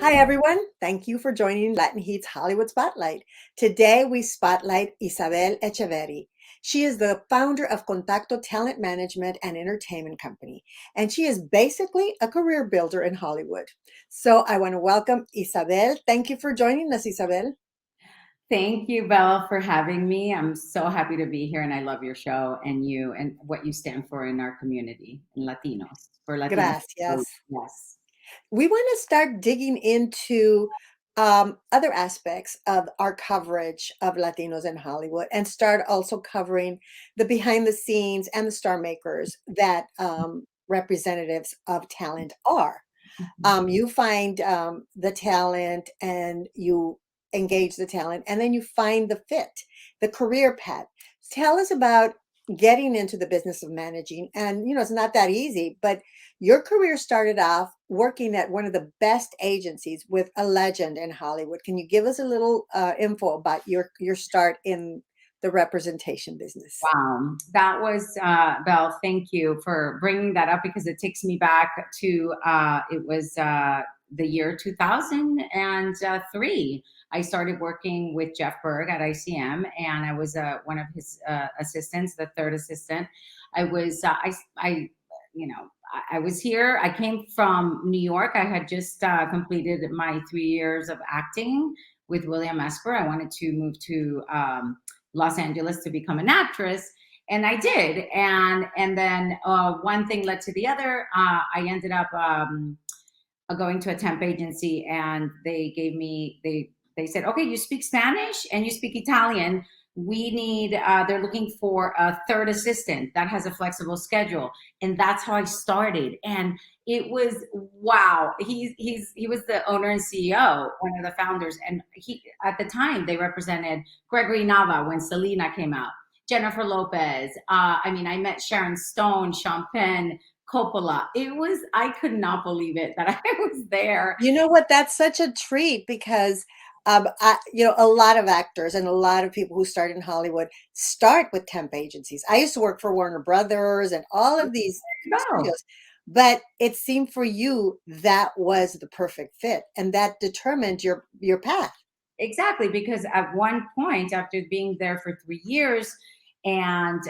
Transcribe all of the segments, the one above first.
Hi, everyone. Thank you for joining Latin Heat's Hollywood Spotlight. Today, we spotlight Isabel Echeverry. She is the founder of Kontakto Talent Management and Entertainment Company, and she is basically a career builder in Hollywood. So I want to welcome Isabel. Thank you for joining us, Isabel. Thank you, Belle, for having me. I'm so happy to be here, and I love your show and you and what you stand for in our community, in Latinos, for Latinos. So, Gracias. yes. We want to start digging into other aspects of our coverage of Latinos in Hollywood and start also covering the behind the scenes and the star makers that representatives of talent are. You find the talent and you engage the talent, and then you find the fit, the career path. Tell us about getting into the business of managing. And, it's not that easy, but your career started off working at one of the best agencies with a legend in Hollywood. Can you give us a little info about your start in the representation business? Wow, that was Belle. Thank you for bringing that up because it takes me back to it was the year 2003. I started working with Jeff Berg at ICM, and I was one of his assistants, the third assistant. I was I was here. I came from New York. I had just completed my 3 years of acting with William Esper. I wanted to move to Los Angeles to become an actress, and I did. And then one thing led to the other. I ended up going to a temp agency, and they said, okay, you speak Spanish and you speak Italian. We need. They're looking for a third assistant that has a flexible schedule, and that's how I started. And it was wow. He was the owner and CEO, one of the founders, and he at the time they represented Gregory Nava when Selena came out, Jennifer Lopez. I met Sharon Stone, Sean Penn, Coppola. I could not believe it that I was there. You know what? That's such a treat because, a lot of actors and a lot of people who start in Hollywood start with temp agencies. I used to work for Warner Brothers and all of these No. studios, but it seemed for you that was the perfect fit, and that determined your path. Exactly, because at one point, after being there for 3 years, and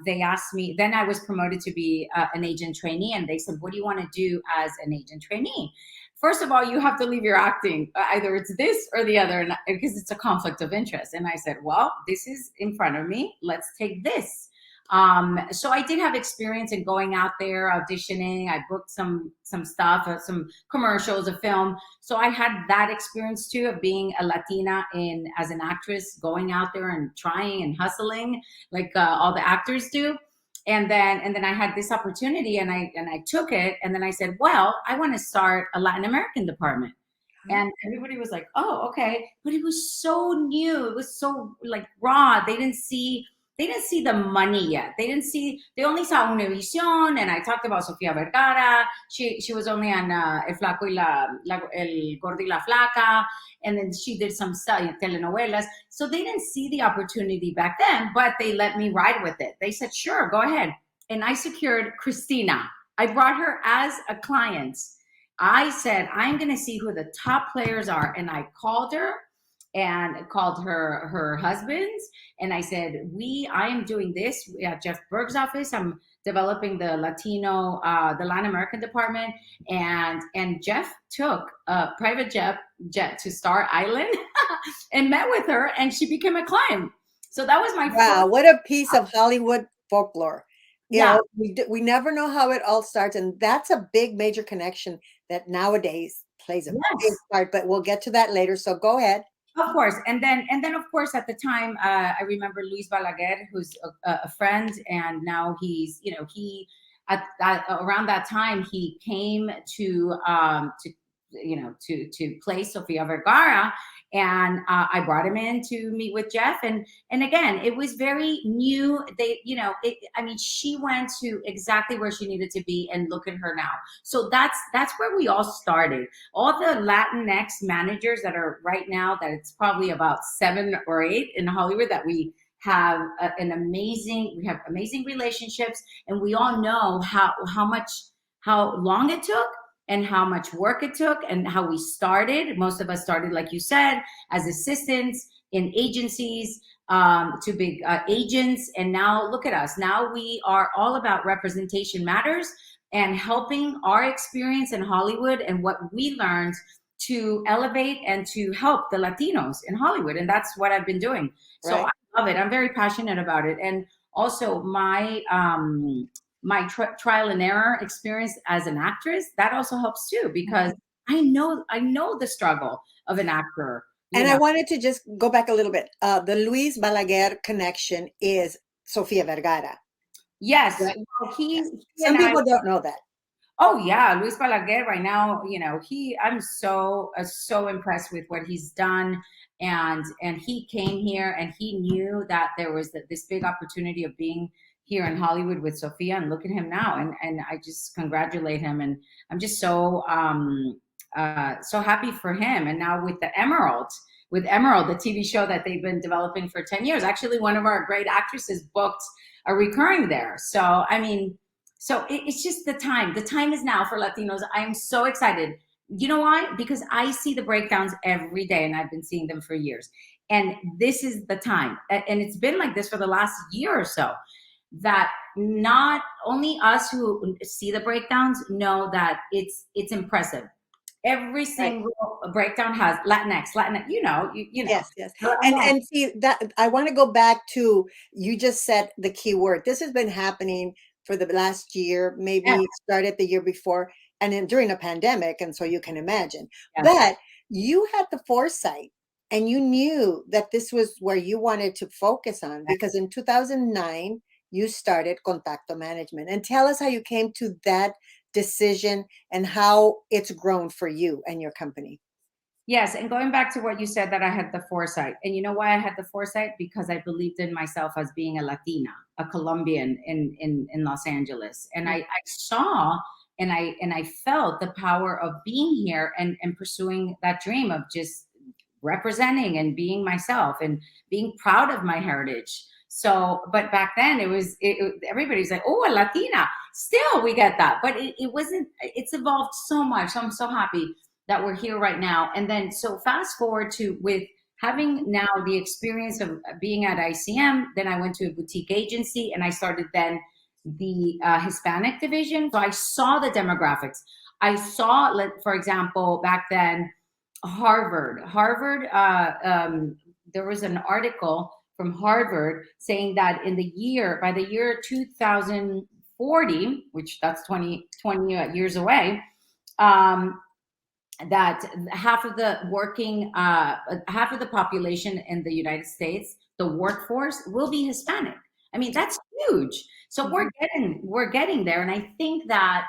they asked me, then I was promoted to be an agent trainee, and they said, "What do you want to do as an agent trainee?" First of all, you have to leave your acting. Either it's this or the other, because it's a conflict of interest. And I said, "Well, this is in front of me. Let's take this." So I did have experience in going out there auditioning. I booked some stuff, some commercials, a film. So I had that experience too of being a Latina in as an actress, going out there and trying and hustling like all the actors do. And then I had this opportunity, and I took it. And then I said, well, I want to start a Latin American department. And everybody was like, "Oh, okay," but it was so new. It was so like raw. They didn't see the money yet. They only saw Univision, and I talked about Sofia Vergara. She was only on El Flaco y El Gordo y la Flaca, and then she did some telenovelas. So they didn't see the opportunity back then, but they let me ride with it. They said, "Sure, go ahead." And I secured Christina. I brought her as a client. I said, I'm going to see who the top players are. And I called her and called her husbands. And I said, I am doing this at Jeff Berg's office. I'm developing the the Latin American department. And Jeff took a private jet to Star Island and met with her, and she became a client. So that was my Wow, first. what a piece of Hollywood folklore. Yeah. We never know how it all starts, and that's a big major connection that nowadays plays a big Yes. part, but we'll get to that later. So go ahead. Of course, and then of course at the time, I remember Luis Balaguer, who's a friend, and now he's around that time he came to play Sofia Vergara, and I brought him in to meet with Jeff, and again it was very new. She went to exactly where she needed to be, and look at her now. So that's where we all started. All the Latinx managers that are right now, that it's probably about 7 or 8 in Hollywood, that we have we have amazing relationships, and we all know how long it took and how much work it took and how we started. Most of us started, like you said, as assistants in agencies, to big agents. And now look at us. Now we are all about representation matters and helping our experience in Hollywood and what we learned to elevate and to help the Latinos in Hollywood. And that's what I've been doing. So Right. I love it. I'm very passionate about it. And also my trial and error experience as an actress, that also helps too, because I know the struggle of an actor, you And I know. wanted to just go back a little bit. The Luis Balaguer connection is Sofia Vergara, Yes, right? well, Yes. he Some and I. people don't know that. Oh yeah, Luis Balaguer right now, I'm so impressed with what he's done, and he came here and he knew that there was this big opportunity of being here in Hollywood with Sophia, and look at him now, and I just congratulate him, and I'm just so happy for him. And now with Emerald, the TV show that they've been developing for 10 years, actually one of our great actresses booked a recurring there. So I mean, it's just the time. The time is now for Latinos. I am so excited. You know why? Because I see the breakdowns every day and I've been seeing them for years. And this is the time. And it's been like this for the last year or so, that not only us who see the breakdowns know that it's impressive. Every Right. single breakdown has Latinx, you know. Yes, yes. I'm And like, and see that I want to go back to, you just said the key word. This has been happening for the last year, yes, maybe started the year before, and then during a pandemic, and so you can imagine. yes, But you had the foresight and you knew that this was where you wanted to focus on, because in 2009 you started Kontakto Management. And tell us how you came to that decision and how it's grown for you and your company. yes, and going back to what you said, that I had the foresight. And you know why I had the foresight? Because I believed in myself as being a Latina, a Colombian in Los Angeles. And I saw and I felt the power of being here and pursuing that dream of just representing and being myself and being proud of my heritage. So, but back then everybody's like, oh, a Latina. Still, we get that, but it wasn't. It's evolved so much. So I'm so happy that we're here right now. And then, so fast forward to with having now the experience of being at ICM, then I went to a boutique agency and I started then the Hispanic division. So I saw the demographics. I saw, for example, back then, Harvard, there was an article from Harvard saying that by the year 2040, which that's 20 years away, um, that half of the population in the United States, the workforce, will be Hispanic. I mean, that's huge. So Mhm. we're getting there, and I think that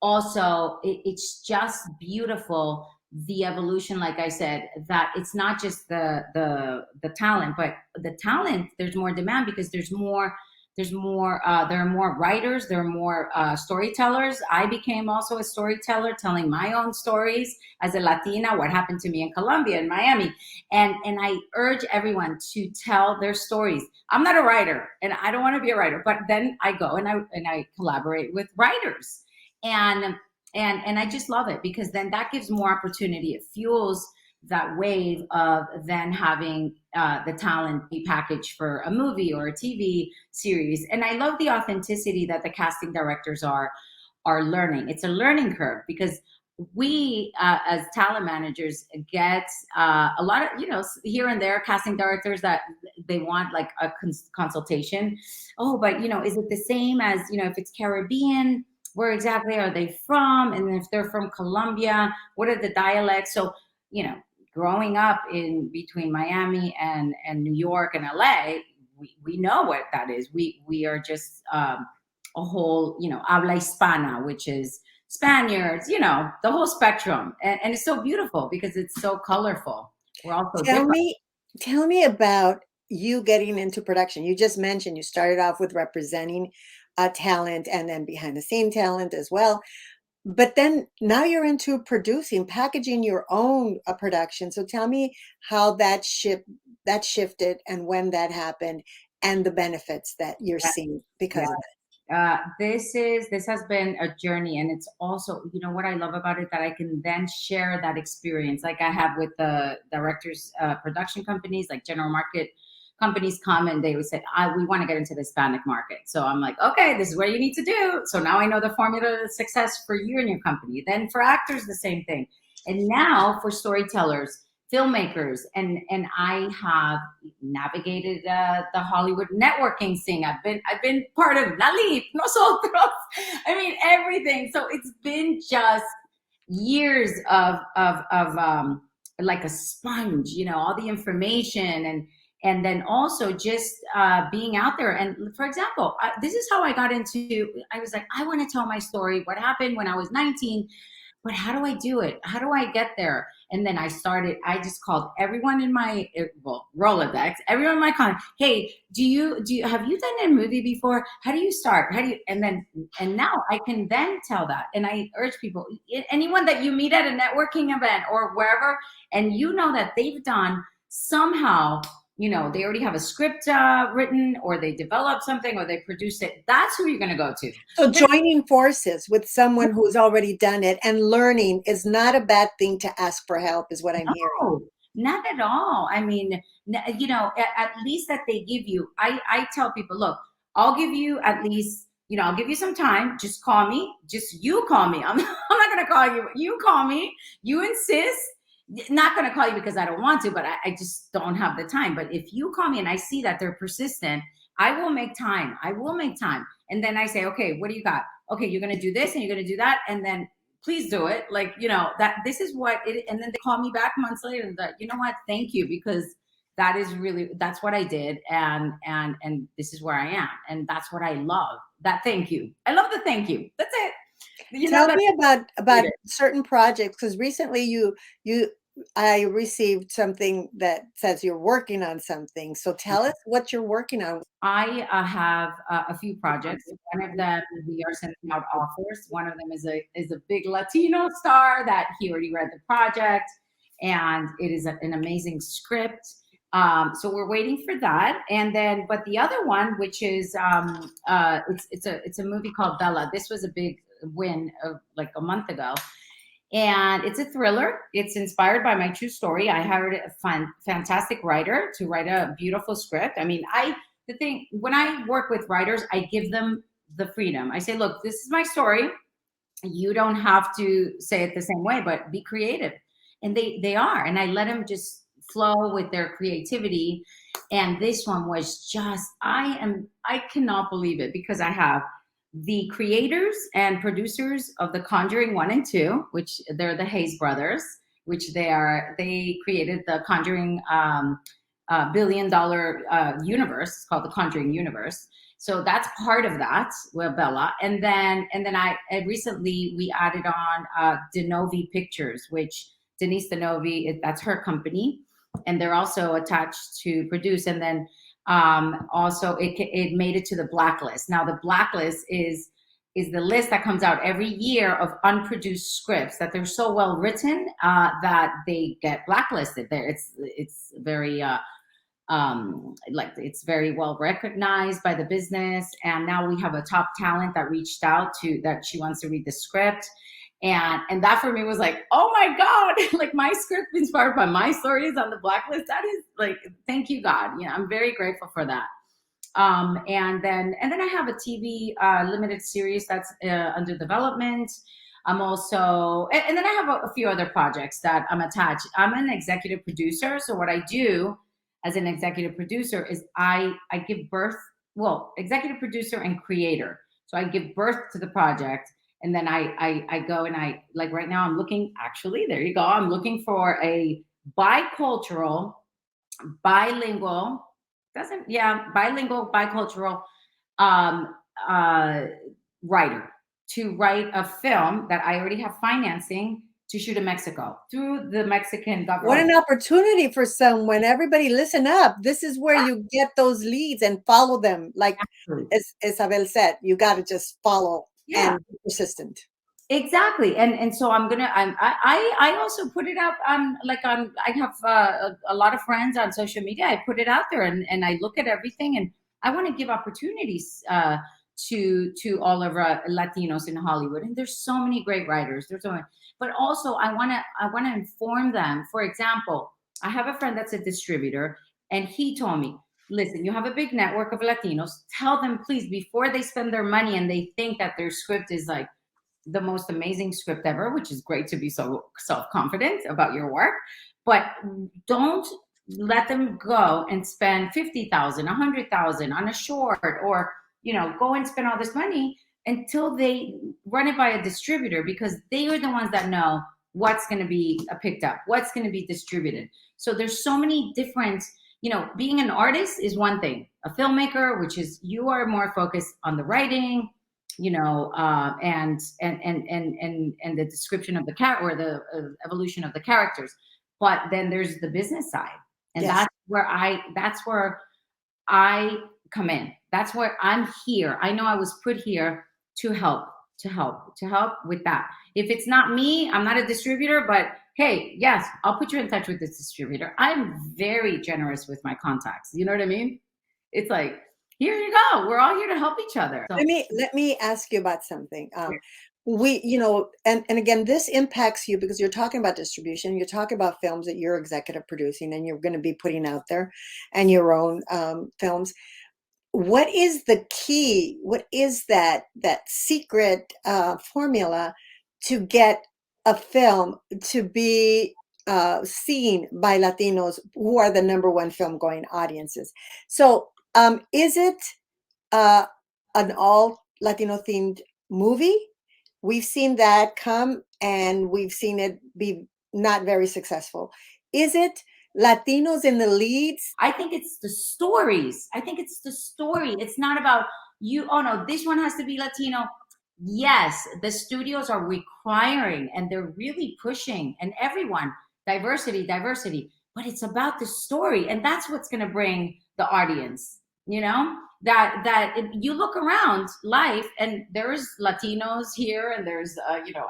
also it's just beautiful, the evolution. Like I said, that it's not just the talent, but the talent. There's more demand because there are more writers, there are more storytellers. I became also a storyteller, telling my own stories as a Latina, what happened to me in Colombia, in Miami. And I urge everyone to tell their stories. I'm not a writer and I don't want to be a writer, but then I go and I collaborate with writers. And and I just love it, because then that gives more opportunity. It fuels that wave of then having the talent be packaged for a movie or a TV series. And I love the authenticity that the casting directors are learning. It's a learning curve, because we as talent managers get a lot of, here and there, casting directors that they want like a consultation. Oh, but is it the same as, if it's Caribbean, where exactly are they from? And if they're from Colombia, what are the dialects? So, growing up in between Miami and New York and LA, we know what that is. We are just a whole, habla hispana, which is Spaniards, the whole spectrum. And it's so beautiful because it's so colorful. We're all so Tell different. me, tell me about you getting into production. You just mentioned you started off with representing talent and then behind the scene talent as well. But then now you're into producing, packaging your own production. So tell me how that shifted and when that happened and the benefits that you're Yeah, seeing because yeah. of that. This has been a journey, and it's also, you know, what I love about it, that I can then share that experience like I have with the directors, production companies, like general market companies come and they would say, we want to get into the Hispanic market. So I'm like, okay, this is what you need to do. So now I know the formula of success for you and your company. Then for actors, the same thing. And now for storytellers, filmmakers, and I have navigated the Hollywood networking scene. I've been part of Lali, Nosotros. I mean everything. So it's been just years of like a sponge, you know, all the information, and then also just being out there. And for example, this is how I got into. I was like, I want to tell my story. What happened when I was 19? But how do I do it? How do I get there? And then I just called everyone in my, well, Rolodex, everyone in my con. Hey, have you done a movie before? How do you start? And now I can then tell that. And I urge people, anyone that you meet at a networking event or wherever, and you know that they've done somehow, you know, they already have a script written, or they developed something, or they produced it. That's who you're going to go to. So joining forces with someone who's already done it and learning is not a bad thing to ask for help, is what I'm hearing. No, not at all. I mean, you know, at least that they give you. I tell people, look, I'll give you at least, you know, I'll give you some time. Just call me. Just you call me. I'm not going to call you. You call me. You insist. Not going to call you because I don't want to, but I just don't have the time. But if you call me and I see that they're persistent, I will make time. I will make time. And then I say, okay, what do you got? Okay, you're going to do this and you're going to do that. And then please do it. Like, you know, that this is what it, and then they call me back months later and you know what? Thank you. Because that is really, that's what I did. And this is where I am. And that's what I love. That thank you. I love the thank you. That's it. You Tell know, me about certain projects, because recently I received something that says you're working on something. So tell us what you're working on. I have a few projects. One of them, we are sending out offers. One of them is a big Latino star that he already read the project, and it is an amazing script. So we're waiting for that, and then, but the other one, which is it's a movie called Bella. This was a big win of like a month ago, and it's a thriller. It's inspired by my true story. I hired a fantastic writer to write a beautiful script. I mean, the thing, when I work with writers, I give them the freedom. I say, look, this is my story. You don't have to say it the same way, but be creative. And they are. And I let them just flow with their creativity. And this one was just, I cannot believe it, because I have the creators and producers of The Conjuring 1 and 2, which they're the Hayes brothers, which they created the Conjuring billion-dollar universe. It's called the Conjuring universe. So that's part of that with Bella. And then I recently we added on Denovi Pictures, which Denise Denovi, that's her company, and they're also attached to produce. And then also it made it to the blacklist. Now the blacklist is the list that comes out every year of unproduced scripts that they're so well written that they get blacklisted. There, it's very like it's very well recognized by the business. And now we have a top talent that reached out to that she wants to read the script. And that for me was like, oh my God, like my script inspired by my stories on the blacklist. That is like, thank you, God. You know, I'm very grateful for that. And then I have a TV limited series that's under development. I'm also, and then I have a few other projects that I'm attached. I'm an executive producer. So what I do as an executive producer is I give birth, well, executive producer and creator. So I give birth to the project. And then I go and I, like right now I'm looking, actually, there you go. I'm looking for a bicultural, bilingual, bicultural writer to write a film that I already have financing to shoot in Mexico through the Mexican government. What an opportunity for someone. Everybody listen up. This is where you get those leads and follow them. Like as Isabel said, you got to just follow and be persistent. Exactly. And so I also put it out on I have a lot of friends on social media. I put it out there and I look at everything, and I want to give opportunities to all of our Latinos in Hollywood. And there's so many great writers. There's so many, but also I want to inform them. For example, I have a friend that's a distributor, and he told me, listen, you have a big network of Latinos. Tell them, please, before they spend their money and they think that their script is like the most amazing script ever, which is great to be so self-confident about your work, but don't let them go and spend 50,000, 100,000 on a short, or go and spend all this money until they run it by a distributor, because they are the ones that know what's going to be picked up, what's going to be distributed. So there's so many different, being an artist is one thing, a filmmaker, which is you are more focused on the writing, and the description of the character, or the evolution of the characters. But then there's the business side, and Yes. that's where I come in. That's where I'm here. I know I was put here to help, with that. If it's not me, I'm not a distributor, but hey, yes, I'll put you in touch with this distributor. I'm very generous with my contacts. You know what I mean? It's like, here you go. We're all here to help each other. So, Let me ask you about something. And again, this impacts you because you're talking about distribution. You're talking about films that you're executive producing and you're going to be putting out there, and your own films. What is the key? What is that secret formula to get a film to be seen by Latinos, who are the number one film going audiences? So, is it uh, an all Latino themed movie? We've seen that come, and we've seen it be not very successful. Is it Latinos in the leads? I think it's the stories. I think it's the story. It's not about you. Oh no, this one has to be Latino. Yes, the studios are requiring and they're really pushing, and everyone, diversity, diversity. But it's about the story, and that's what's going to bring the audience. You look around life, and there's Latinos here, and there's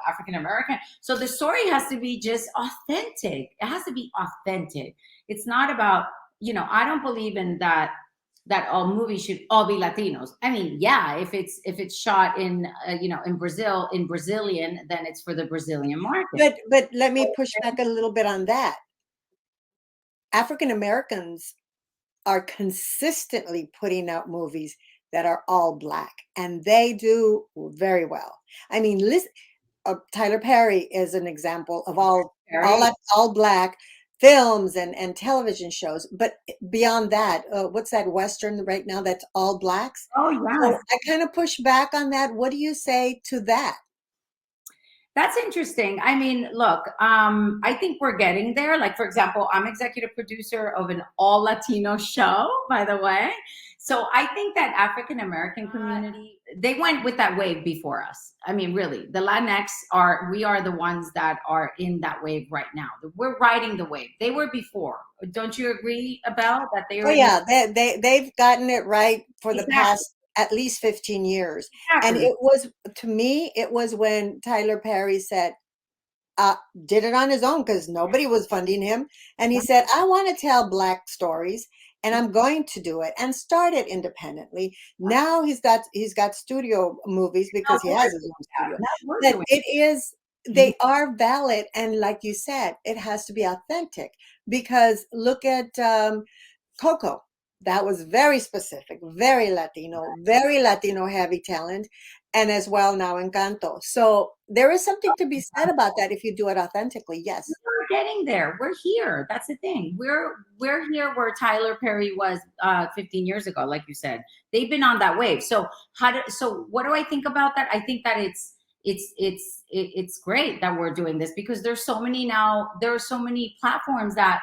African American. So the story has to be just authentic. It has to be authentic. It's not about, I don't believe in that all movies should all be Latinos. I mean, yeah, if it's shot in in Brazil, in Brazilian, then it's for the Brazilian market. But let me push back a little bit on that. African Americans are consistently putting out movies that are all Black, and they do very well. I mean, listen, Tyler Perry is an example of Very. all Black films and television shows. But beyond that, what's that Western right now that's all Blacks? Oh So yes. I kind of push back on that. What do you say to that? That's interesting. I mean, look, I think we're getting there. Like, for example, I'm executive producer of an all Latino show, by the way. So I think that African American community, they went with that wave before us. I mean, really, the Latinx we are the ones that are in that wave right now. We're riding the wave. They were before. Don't you agree, Abel, that they Oh were in yeah, they've gotten it right for the exactly, past at least 15 years. And exactly. it was, to me, it was when Tyler Perry said, did it on his own because nobody was funding him. And he said, I want to tell Black stories, and I'm going to do it, and started independently. Now he's got studio movies No, because he we're has his doing own that. studio. No, we're But doing they are valid. And like you said, it has to be authentic, because look at Coco. That was very specific, very Latino heavy talent, and as well now Encanto. So there is something to be said about that if you do it authentically. Yes. we're getting there. We're here. That's the thing. We're here where Tyler Perry was 15 years ago, like you said. They've been on that wave. So what do I think about that? I think that it's great that we're doing this, because there's so many now. There are so many platforms that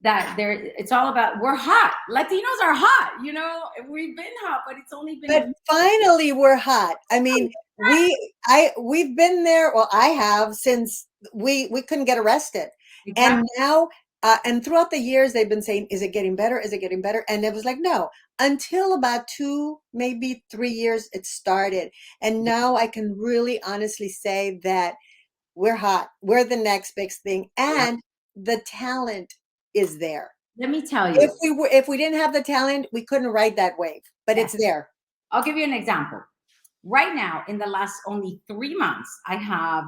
there. It's all about, we're hot. Latinos are hot. We've been hot, but it's only been But finally we're hot. I mean, we've been there. Well, I have, since we couldn't get arrested. And exactly. now and throughout the years they've been saying, is it getting better? Is it getting better? And it was like, no, until about 2, maybe 3 years it started. And now I can really honestly say that we're hot. We're the next big thing, and the talent is there. Let me tell you. If we didn't have the talent, we couldn't ride that wave, but Yes. it's there. I'll give you an example. right now, in the last only 3 months, I have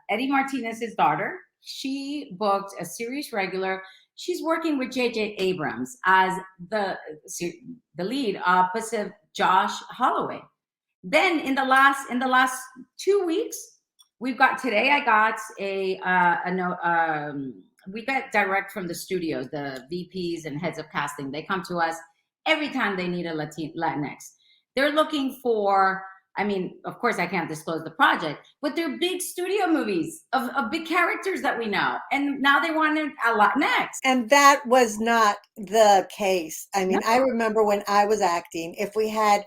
Eddie Martinez's daughter. She booked a series regular. She's working with J.J. Abrams as the the lead opposite Josh Holloway. Then in the last 2 weeks, we've got today. I got a no. We got direct from the studios, the VPs and heads of casting. They come to us every time they need a Latinx. They're looking for. I mean, of course, I can't disclose the project, but they're big studio movies of big characters that we know, and now they want a Latinx. And that was not the case. I No, mean, I remember when I was acting, if we had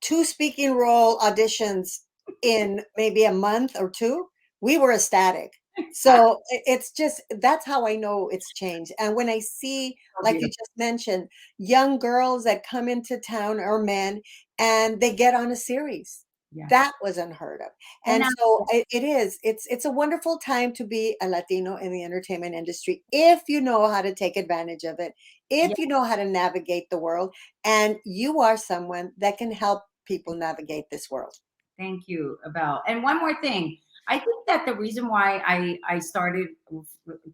2 speaking role auditions in maybe a month or 2, we were ecstatic. So it's just that's how I know it's changed. And when I see, so like you beautiful. just mentioned, young girls that come into town or men and they get on a series, Yes, that was unheard of. and And now, so it is. It's a wonderful time to be a Latino in the entertainment industry if you know how to take advantage of it, yeah, if you know how to navigate the world, and you are someone that can help people navigate this world. thank you, Abel. And one more thing. I think that the reason why I started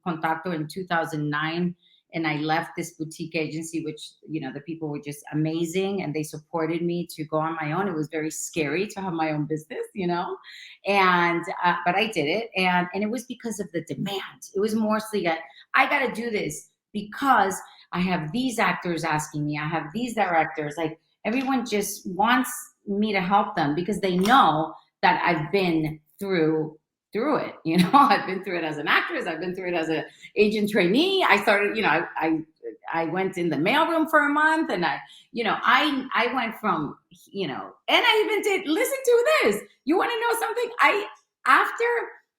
Contacto in 2009 and I left this boutique agency, which, the people were just amazing and they supported me to go on my own. It was very scary to have my own business, and, but I did it. And it was because of the demand. It was mostly that I got to do this because I have these actors asking me, I have these directors, like everyone just wants me to help them because they know that I've been through it. I've been through it as an actress. I've been through it as an agent trainee. I started, I went in the mailroom for a month, and I went from, and I even did. Listen to this. You want to know something? After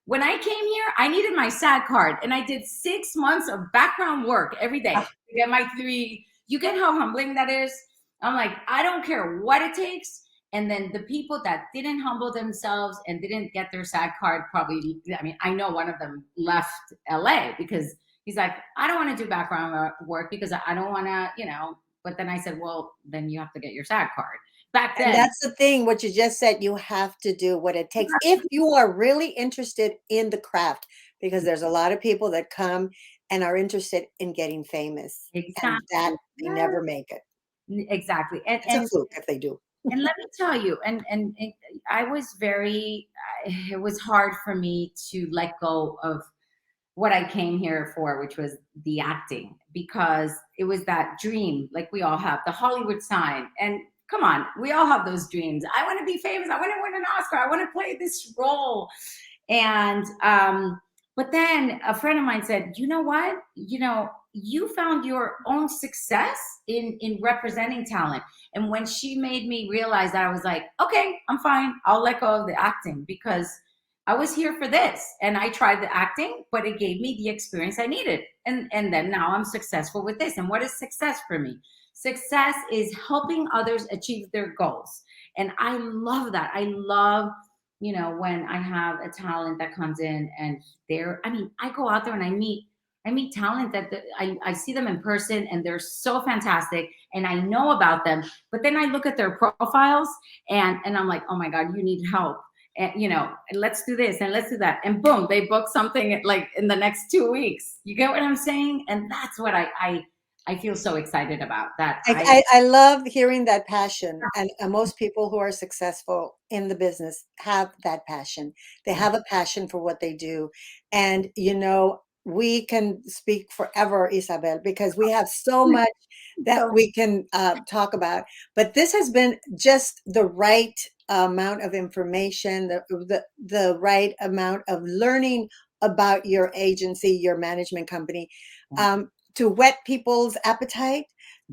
when I came here, I needed my SAG card, and I did 6 months of background work every day to get my 3. You get how humbling that is. I'm like, I don't care what it takes. And then the people that didn't humble themselves and didn't get their SAG card probably, I mean, I know one of them left LA because he's like, I don't want to do background work because I don't want to, but then I said, well, then you have to get your SAG card. Back And then, that's the thing, what you just said, you have to do what it takes if you are really interested in the craft, because there's a lot of people that come and are interested in getting famous, and that exactly. they never make it. Exactly. And, It's a and, fluke if they do. and let me tell you, and I was it was hard for me to let go of what I came here for, which was the acting, because it was that dream, like we all have, the Hollywood sign. And come on, we all have those dreams. I want to be famous. I want to win an Oscar. I want to play this role. And but then a friend of mine said, you know what? You found your own success in representing talent. And when she made me realize that, I was like, okay, I'm fine. I'll let go of the acting because I was here for this. And I tried the acting, but it gave me the experience I needed. And then now I'm successful with this. And what is success for me? Success is helping others achieve their goals. And I love that. I love, when I have a talent that comes in and I mean, I go out there and I meet talent that I see them in person and they're so fantastic and I know about them, but then I look at their profiles and I'm like, oh my God, you need help. And let's do this and let's do that. And boom, they book something like in the next 2 weeks. You get what I'm saying? And that's what I feel so excited about that. I love hearing that passion, and most people who are successful in the business have that passion. They have a passion for what they do, and we can speak forever, Isabel, because we have so much that So we can talk about. But this has been just the right amount of information, the right amount of learning about your agency, your management company, to whet people's appetite,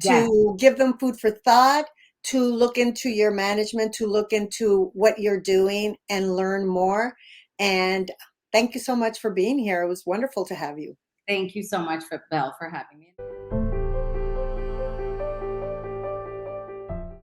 yes, to give them food for thought, to look into your management, to look into what you're doing and learn more. And thank you so much for being here. It was wonderful to have you. thank you so much for Belle for having me.